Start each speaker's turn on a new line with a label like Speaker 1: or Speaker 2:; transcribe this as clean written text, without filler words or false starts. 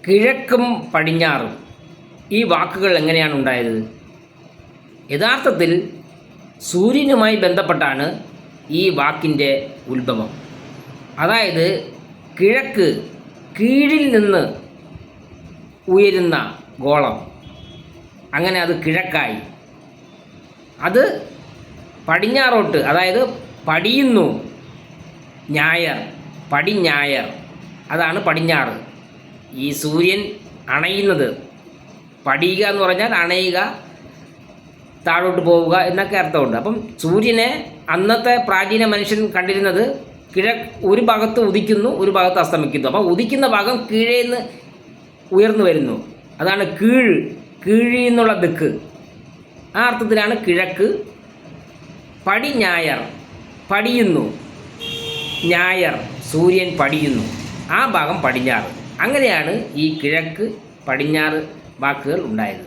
Speaker 1: കിഴക്കും പടിഞ്ഞാറും ഈ വാക്കുകൾ എങ്ങനെയാണ് ഉണ്ടായത്? യഥാർത്ഥത്തിൽ സൂര്യനുമായി ബന്ധപ്പെട്ടാണ് ഈ വാക്കിൻ്റെ ഉത്ഭവം. അതായത് കിഴക്ക്, കീഴിൽ നിന്ന് ഉയരുന്ന ഗോളം, അങ്ങനെ അത് കിഴക്കായി. അത് പടിഞ്ഞാറോട്ട്, അതായത് പടിയുന്നു, ഞായർ, പടിഞ്ഞായർ, അതാണ് പടിഞ്ഞാറ്. ഈ സൂര്യൻ അണയുന്നത്, പടിയുക എന്ന് പറഞ്ഞാൽ അണയുക, താഴോട്ട് പോവുക എന്നൊക്കെ അർത്ഥമുണ്ട്. അപ്പം സൂര്യനെ അന്നത്തെ പ്രാചീന മനുഷ്യൻ കണ്ടിരുന്നത് ഒരു ഭാഗത്ത് ഉദിക്കുന്നു, ഒരു ഭാഗത്ത് അസ്തമിക്കുന്നു. അപ്പം ഉദിക്കുന്ന ഭാഗം കീഴേ നിന്ന് ഉയർന്നു വരുന്നു, അതാണ് കീഴിൽ നിന്നുള്ള ദിക്ക്. ആ അർത്ഥത്തിലാണ് കിഴക്ക്. പടിഞ്ഞായർ, പടിയുന്നു, ഞായർ, സൂര്യൻ പടിയുന്നു, ആ ഭാഗം പടിഞ്ഞാറ്. അങ്ങനെയാണ് ഈ കിഴക്ക് പടിഞ്ഞാറ് വാക്കുകൾ ഉണ്ടായത്.